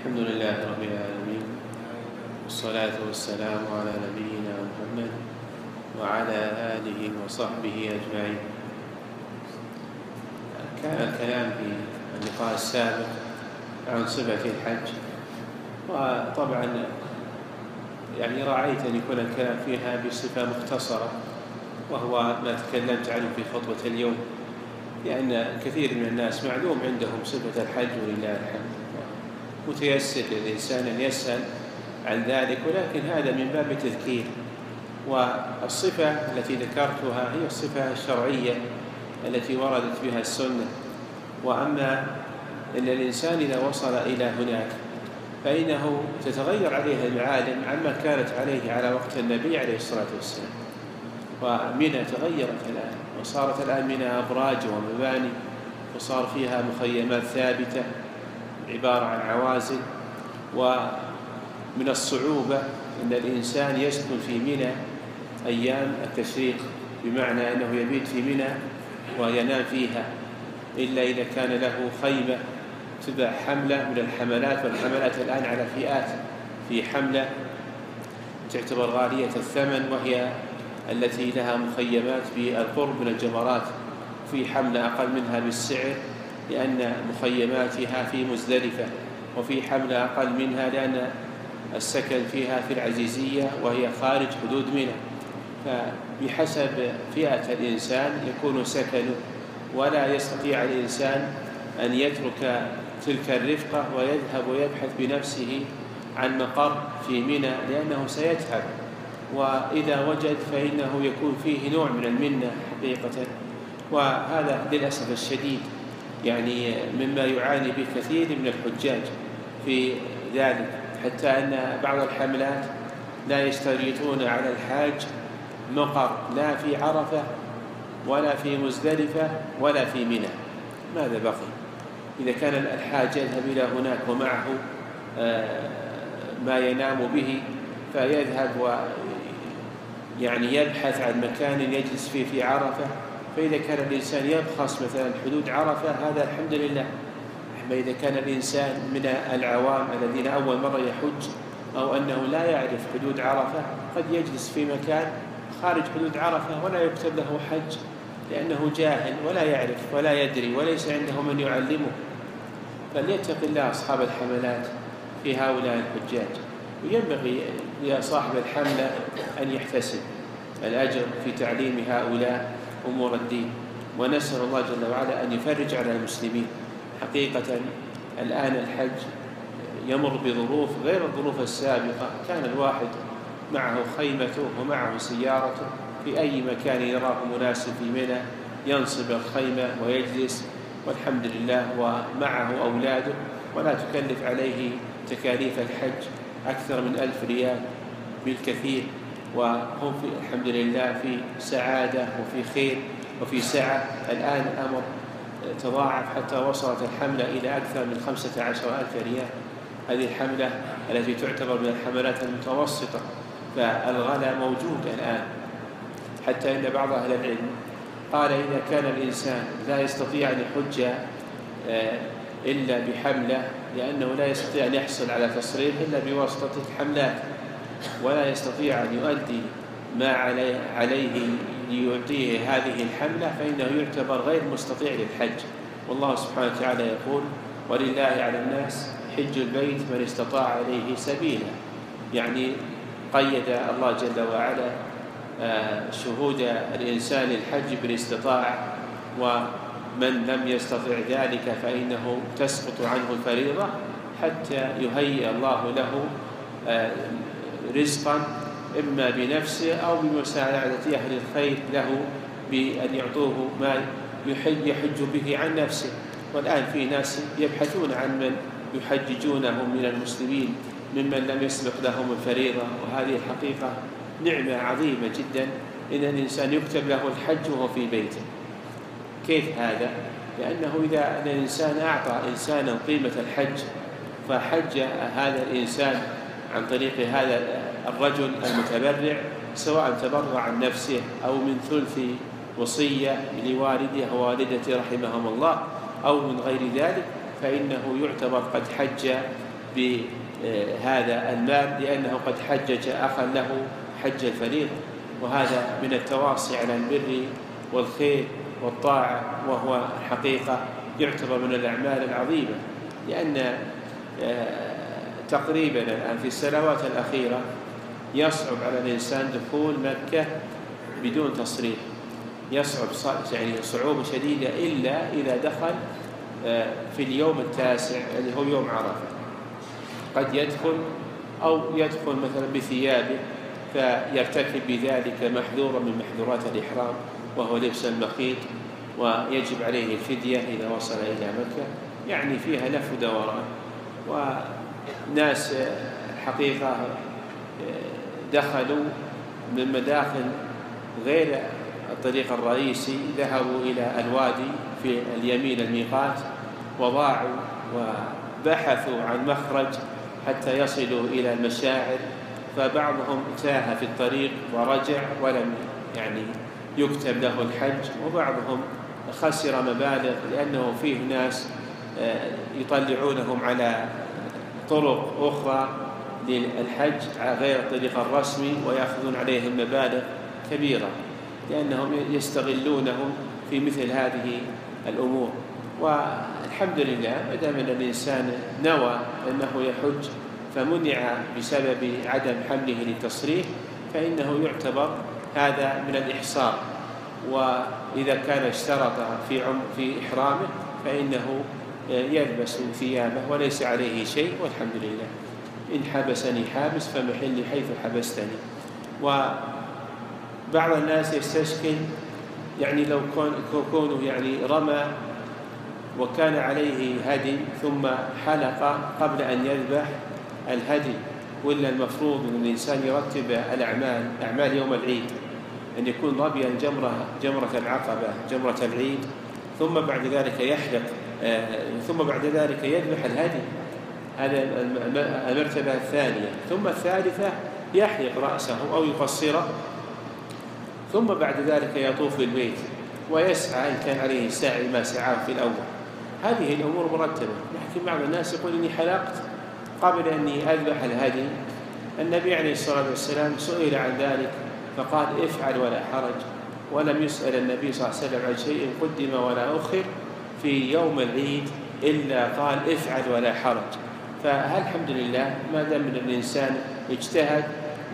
الحمد لله رب العالمين، والصلاة والسلام على نبينا محمد وعلى آله وصحبه أجمعين. كان الكلام في اللقاء السابق عن صفة الحج، وطبعا راعيت أن يكون الكلام فيها بصفة مختصرة، وهو ما تكلمت عنه في خطبة اليوم، لأن كثير من الناس معلوم عندهم صفة الحج ولله الحمد، متيسر للإنسان أن يسأل عن ذلك، ولكن هذا من باب التذكير. والصفة التي ذكرتها هي الصفة الشرعية التي وردت بها السنة. وأما أن الإنسان إذا وصل إلى هناك فإنه تتغير عليه المعالم عما كانت عليه على وقت النبي عليه الصلاة والسلام. ومنى تغيرت الآن، وصارت الآن منى أبراج ومباني، وصار فيها مخيمات ثابتة عبارة عن عوازل. ومن الصعوبة أن الإنسان يسكن في منى أيام التشريق، بمعنى أنه يبيت في منى وينام فيها، إلا إذا كان له خيمة تبع حملة من الحملات. والحملات الآن على فئات، في حملة تعتبر غالية الثمن وهي التي لها مخيمات بالقرب من الجمرات، في حملة أقل منها بالسعر لأن مخيماتها في مزدلفة، وفي حملة أقل منها لأن السكن فيها في العزيزية وهي خارج حدود منى. فبحسب فئة الإنسان يكون سكنه، ولا يستطيع الإنسان أن يترك تلك الرفقة ويذهب ويبحث بنفسه عن مقر في منى، لأنه سيذهب، وإذا وجد فإنه يكون فيه نوع من المنة حقيقة. وهذا للأسف الشديد مما يعاني به كثير من الحجاج في ذلك، حتى أن بعض الحملات لا يشترطون على الحاج مقر لا في عرفة ولا في مزدلفة ولا في منى. ماذا بقي؟ إذا كان الحاج يذهب إلى هناك ومعه ما ينام به فيذهب يبحث عن مكان يجلس فيه في عرفة. فإذا كان الإنسان يبخس مثلا حدود عرفة هذا الحمد لله. أما إذا كان الإنسان من العوام الذين أول مرة يحج، أو أنه لا يعرف حدود عرفة، قد يجلس في مكان خارج حدود عرفة ولا يكتب له حج، لأنه جاهل ولا يعرف ولا يدري وليس عنده من يعلمه. فليتق الله أصحاب الحملات في هؤلاء الحجاج، وينبغي لصاحب الحملة أن يحتسب الأجر في تعليم هؤلاء أمور الدين. ونسأل الله جل وعلا أن يفرج على المسلمين. حقيقة الآن الحج يمر بظروف غير الظروف السابقة، كان الواحد معه خيمته ومعه سيارته في أي مكان يراه مناسب في منى ينصب الخيمة ويجلس، والحمد لله، ومعه أولاده، ولا تكلف عليه تكاليف الحج أكثر من 1000 ريال بالكثير، وهم الحمد لله في سعادة وفي خير وفي سعة. الآن الأمر تضاعف حتى وصلت الحملة إلى أكثر من 15,000 ريال. هذه الحملة التي تعتبر من الحملات المتوسطة، فالغلاء موجود الآن، حتى إن بعض أهل العلم قال إذا كان الإنسان لا يستطيع أن يحج إلا بحملة، لأنه لا يستطيع أن يحصل على تصريح إلا بواسطة الحملات، ولا يستطيع أن يؤدي ما عليه ليعطيه هذه الحملة، فإنه يعتبر غير مستطيع للحج. والله سبحانه وتعالى يقول: ولله على الناس حج البيت من استطاع إليه سبيلا. قيد الله جل وعلا شهود الإنسان الحج بالاستطاعة، ومن لم يستطع ذلك فإنه تسقط عنه الفريضة حتى يهيئ الله له رزقا، إما بنفسه أو بمساعدة أهل الخير له بأن يعطوه ما يحج به عن نفسه. والآن في ناس يبحثون عن من يحججونهم من المسلمين ممن لم يسبق لهم الفريضة، وهذه الحقيقة نعمة عظيمة جدا إن الإنسان يكتب له الحج وهو في بيته. كيف هذا؟ لأنه إذا الإنسان أعطى إنسانا قيمة الحج فحج هذا الإنسان عن طريق هذا الرجل المتبرع، سواء تبرع عن نفسه أو من ثلث وصية لوالده ووالدته رحمهم الله أو من غير ذلك، فإنه يعتبر قد حج بهذا المال لأنه قد حجج أخا له حج الفريضة، وهذا من التواصي على البر والخير والطاعة، وهو حقيقة يعتبر من الأعمال العظيمة، لأن تقريبا الآن في السنوات الأخيرة يصعب على الإنسان دخول مكة بدون تصريح، يصعب يعني صعوبة شديدة إلا إذا دخل في اليوم التاسع اللي هو يوم عرفة، قد يدخل أو يدخل مثلا بثيابه فيرتكب بذلك محذورا من محظورات الإحرام وهو لبس المخيط، ويجب عليه الفدية إذا وصل إلى مكة. يعني فيها لف ودوران، وناس الحقيقة دخلوا من مداخل غير الطريق الرئيسي، ذهبوا إلى الوادي في اليمين الميقات وضاعوا وبحثوا عن مخرج حتى يصلوا إلى المشاعر، فبعضهم تاه في الطريق ورجع ولم يعني يكتب له الحج، وبعضهم خسر مبالغ لأنه فيه ناس يطلعونهم على طرق أخرى للحج غير الطريق الرسمي ويأخذون عليهم مبالغ كبيرة لأنهم يستغلونهم في مثل هذه الأمور. والحمد لله ما دام الإنسان نوى أنه يحج فمنع بسبب عدم حمله للتصريح فإنه يعتبر هذا من الإحصار، وإذا كان اشترطها في إحرامه فإنه يلبس ثيابه وليس عليه شيء، والحمد لله. إن حبسني حابس فمحلي حيث حبستني. وبعض الناس يستشكل يعني لو كونه يعني رمى وكان عليه هدي ثم حلق قبل أن يذبح الهدي، ولا المفروض أن الإنسان يرتب الأعمال أعمال يوم العيد أن يكون رميا جمرة العقبة جمرة العيد، ثم بعد ذلك يحلق، ثم بعد ذلك يذبح الهدي، هذا المرتبة الثانية. ثم الثالثة يحلق رأسه أو يقصره، ثم بعد ذلك يطوف بالبيت ويسعى إن كان عليه سعي ما سعاه في الأول. هذه الأمور مرتبة. لكن بعض الناس يقول إني حلقت قبل أني أذبح الهدي. النبي عليه الصلاة والسلام سئل عن ذلك فقال افعل ولا حرج، ولم يسأل النبي صلى الله عليه وسلم عن شيء قدم ولا أخر في يوم العيد إلا قال افعل ولا حرج. فالحمد لله ما دام الإنسان اجتهد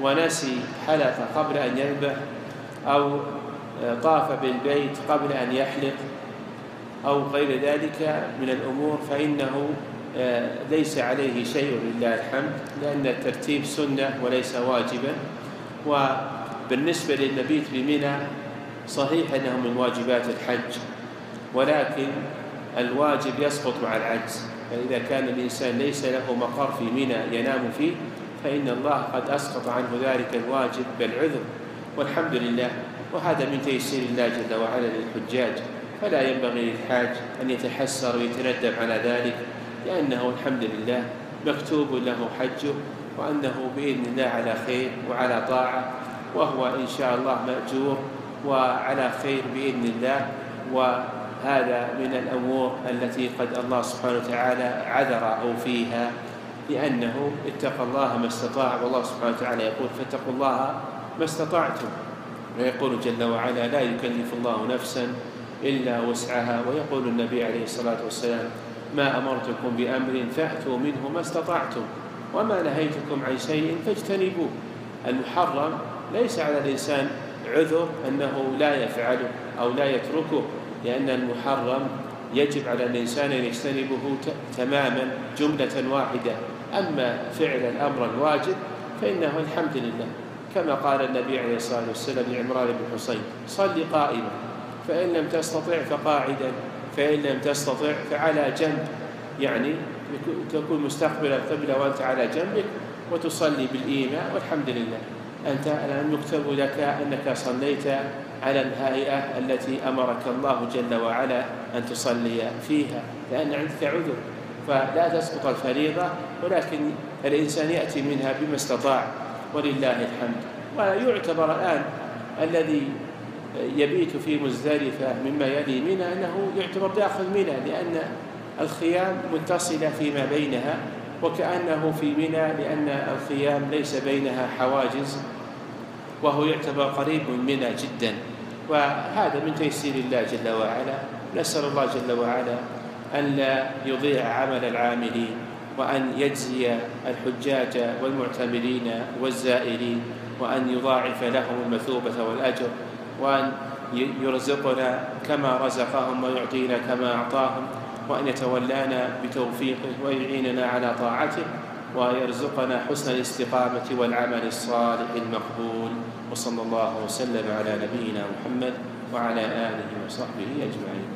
ونسي حلق قبل أن يذبح أو طاف بالبيت قبل أن يحلق أو غير ذلك من الأمور فإنه ليس عليه شيء لله الحمد، لأن الترتيب سنة وليس واجبا. وبالنسبة للمبيت بمنى صحيح أنه من واجبات الحج، ولكن الواجب يسقط مع العجز، فإذا كان الإنسان ليس له مقر في منى ينام فيه فإن الله قد أسقط عنه ذلك الواجب بالعذر، والحمد لله. وهذا من تيسير الله جل وعلا للحجاج، فلا ينبغي للحاج أن يتحسر ويتندم على ذلك، لأنه الحمد لله مكتوب له حجه، وأنه بإذن الله على خير وعلى طاعة، وهو إن شاء الله مأجور وعلى خير بإذن الله. وهذا من الأمور التي قد الله سبحانه وتعالى عذره فيها، لأنه اتقى الله ما استطاع، والله سبحانه وتعالى يقول فاتقوا الله ما استطعتم، ويقول جل وعلا لا يكلف الله نفسا إلا وسعها، ويقول النبي عليه الصلاة والسلام ما أمرتكم بأمر فأتوا منه ما استطعتم وما نهيتكم عن شيء فاجتنبوه. المحرم ليس على الإنسان عذر أنه لا يفعله أو لا يتركه، لأن المحرم يجب على الإنسان أن يجتنبه تماما جملة واحدة. أما فعل الأمر الواجب فإنه الحمد لله، كما قال النبي عليه الصلاة والسلام لعمران بن حصين صل قائما فإن لم تستطع فقاعدا فإن لم تستطع فعلى جنب، يعني تكون مستقبل القبلة وأنت على جنبك وتصلي بالإيماء، والحمد لله أنت الآن يكتب لك أنك صليت على الهيئة التي أمرك الله جل وعلا أن تصلي فيها، لأن عندك عذر، فلا تسقط الفريضة، ولكن الإنسان يأتي منها بما استطاع ولله الحمد. ويعتبر الآن الذي يبيت في مزدلفة مما يلي منها أنه يعتبر داخل منها، لأن الخيام متصلة فيما بينها وكأنه في منى، لأن الخيام ليس بينها حواجز، وهو يعتبر قريب من منى جدا. وهذا من تيسير الله جل وعلا. نسأل الله جل وعلا أن لا يضيع عمل العاملين، وأن يجزي الحجاج والمعتمرين والزائرين، وأن يضاعف لهم المثوبة والأجر، وأن يرزقنا كما رزقهم ويعطينا كما أعطاهم، وأن يتولانا بتوفيقه ويعيننا على طاعته، ويرزقنا حسن الاستقامة والعمل الصالح المقبول. وصلى الله وسلم على نبينا محمد وعلى آله وصحبه أجمعين.